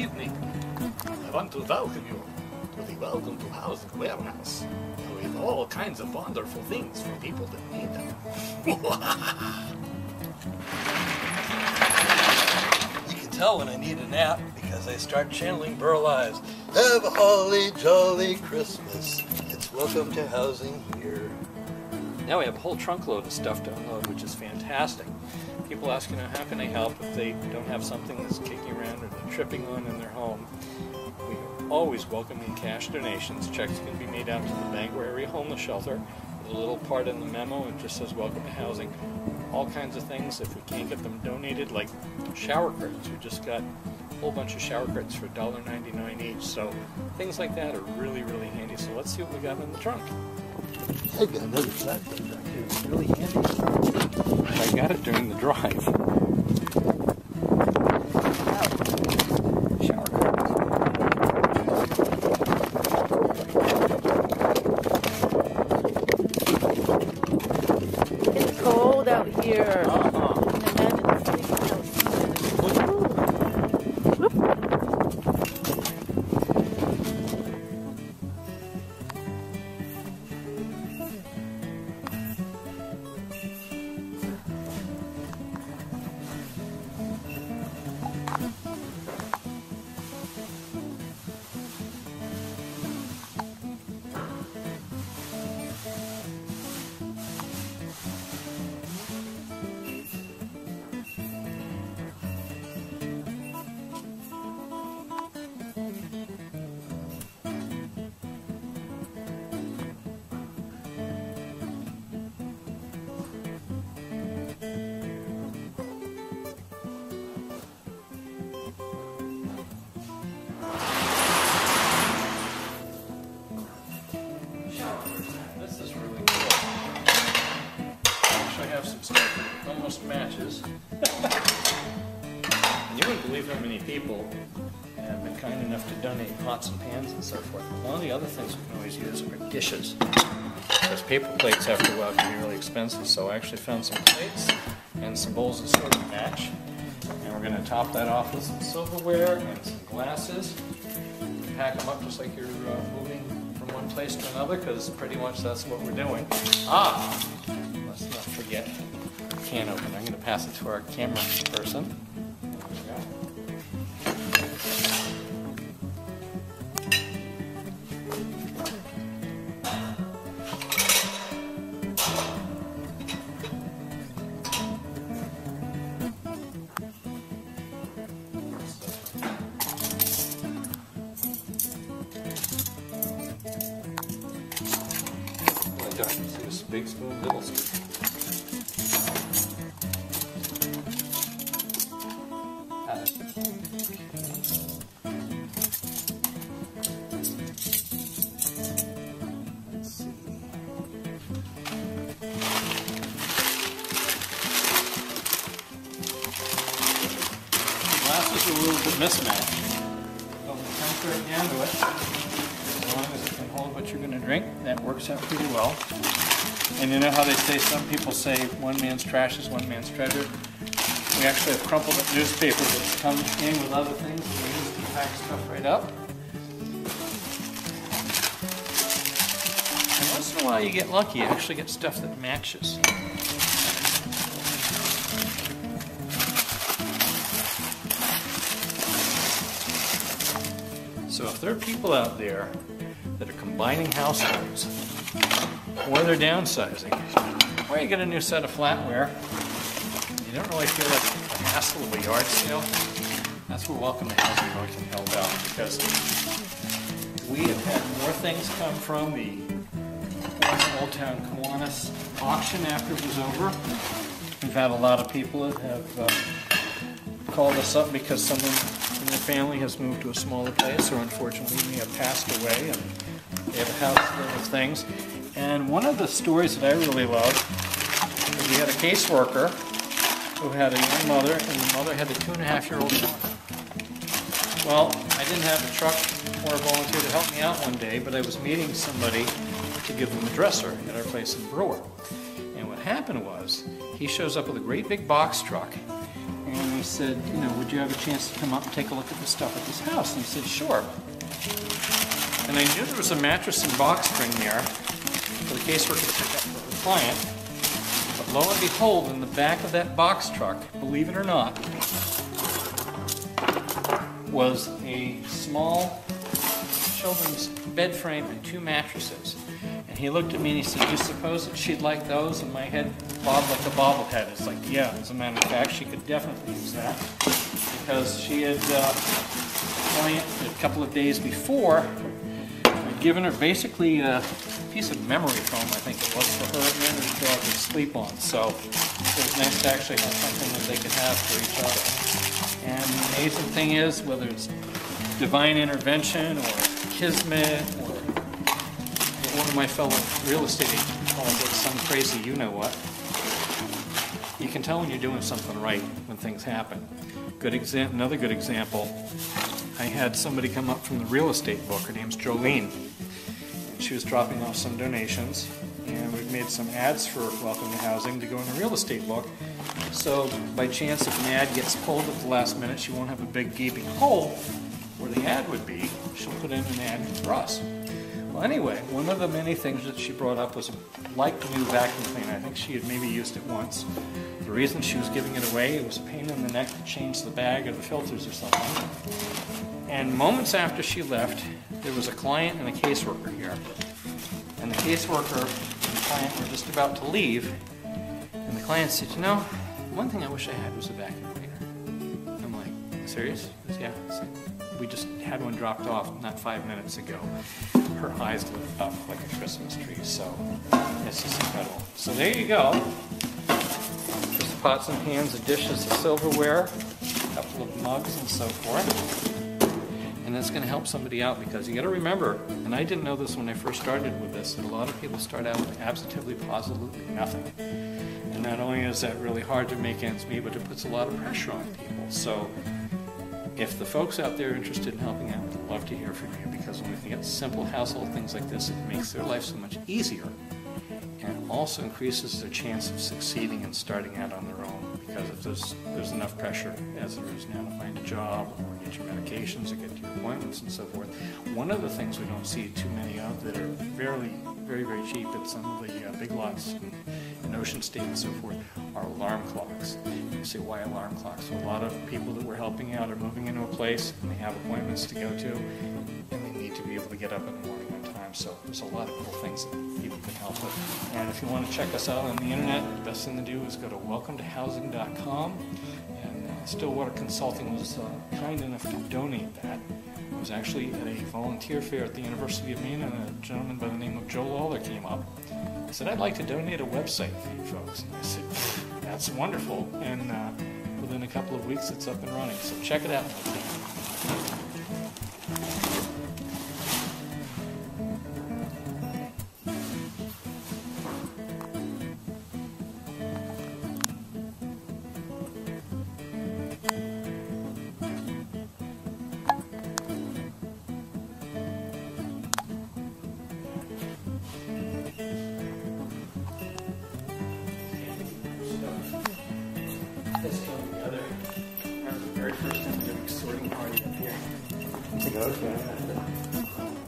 evening. I want to welcome you to the Welcome to Housing Warehouse with all kinds of wonderful things for people that need them. You can tell when I need a nap because I start channeling Burl Ives. Have a holly jolly Christmas. It's welcome to housing here. Now we have a whole trunk load of stuff to unload, which is fantastic. People ask, how can I help if they don't have something that's kicking around or they're tripping on in their home? We are always welcoming cash donations. Checks can be made out to the Bangor Area Homeless Shelter. There's a little part in the memo, it just says welcome to housing. All kinds of things. If we can't get them donated, like shower curtains, we just got a whole bunch of shower curtains for $1.99 each. So things like that are really, really handy. So let's see what we got in the trunk. I got another flatbed back here. It's really handy. I got it during the drive. Shower curtains. It's cold out here. Some stuff that almost matches. And you wouldn't believe how many people have been kind enough to donate pots and pans and so forth. One of the other things we can always use are dishes. Because paper plates after a while can be really expensive. So I actually found some plates and some bowls that sort of match. And we're going to top that off with some silverware and some glasses. Pack them up just like you're moving from one place to another, because pretty much that's what we're doing. Let's not forget can opener. I'm going to pass it to our camera person. There we go. See this big spoon, little spoon. Let's see. The glasses are a little bit mismatched, but when it comes right down to it, as long as it can hold what you're going to drink, that works out pretty well. And you know how they say, some people say one man's trash is one man's treasure? We actually have crumpled up newspaper that's come in with other things and we use to pack stuff right up. And once in a while you get lucky, you actually get stuff that matches. So if there are people out there that are combining households, or they're downsizing, or you get a new set of flatware, you don't really feel like the hassle of a yard sale, that's where Welcome to Housing really can help out, because we have had more things come from the Old Town Kiwanis auction after it was over. We've had a lot of people that have called us up because someone in their family has moved to a smaller place, or unfortunately may have passed away, and they have a house full of things. And one of the stories that I really love is we had a caseworker who had a young mother, and the mother had a 2.5-year-old son. Well, I didn't have a truck or a volunteer to help me out one day, but I was meeting somebody to give them a dresser at our place in Brewer. And what happened was, he shows up with a great big box truck, and he said, you know, would you have a chance to come up and take a look at the stuff at this house? And he said, sure. And I knew there was a mattress and box spring there for the caseworker to pick up for the client. But lo and behold, in the back of that box truck, believe it or not, was a small children's bed frame and 2 mattresses. And he looked at me and he said, do you suppose that she'd like those? And my head bobbed like a bobblehead. It's like, yeah, as a matter of fact, she could definitely use that. Because she had, a couple of days before, I'd given her basically a piece of memory foam, I think it was, for her and to go out and sleep on. So it was nice to actually have something that they could have for each other. And the amazing thing is, whether it's divine intervention or kismet or one of my fellow real estate agents called it some crazy you-know-what, you can tell when you're doing something right when things happen. Another good example, I had somebody come up from the real estate book. Her name's Jolene. She was dropping off some donations, and we've made some ads for Welcome to Housing to go in the real estate book. So by chance, if an ad gets pulled at the last minute, she won't have a big gaping hole where the ad would be. She'll put in an ad for us. Well, anyway, one of the many things that she brought up was a like-new vacuum cleaner. I think she had maybe used it once. The reason she was giving it away, it was a pain in the neck to change the bag or the filters or something. And moments after she left, there was a client and a caseworker here. And the caseworker and the client were just about to leave. And the client said, you know, one thing I wish I had was a vacuum cleaner. I'm like, serious? He goes, yeah. I said, we just had one dropped off not 5 minutes ago. Her eyes lit up like a Christmas tree, so it's just incredible. So there you go. Just pots and pans, the dishes, the silverware, a couple of mugs and so forth. And that's going to help somebody out, because you got to remember, and I didn't know this when I first started with this, that a lot of people start out with absolutely, positively nothing. And not only is that really hard to make ends meet, but it puts a lot of pressure on people. So if the folks out there are interested in helping out, I'd love to hear from you, because when we can get simple household things like this, it makes their life so much easier, and also increases their chance of succeeding and starting out on their own. Because if there's enough pressure as there is now to find a job or get your medications or get to your appointments and so forth. One of the things we don't see too many of that are very, very cheap at some of the big lots in Ocean State and so forth are alarm clocks. You say, why alarm clocks? So a lot of people that we're helping out are moving into a place and they have appointments to go to, and they need to be able to get up in the morning on time. So there's a lot of cool things that people can help with. And if you want to check us out on the internet, the best thing to do is go to welcometohousing.com. And Stillwater Consulting was kind enough to donate that. I was actually at a volunteer fair at the University of Maine, and a gentleman by the name of Joe Lawler came up. I said, I'd like to donate a website for you folks. And I said, that's wonderful. And within a couple of weeks, it's up and running. So check it out. This came together. I remember the very first time we did a sorting party up here. It's like, okay.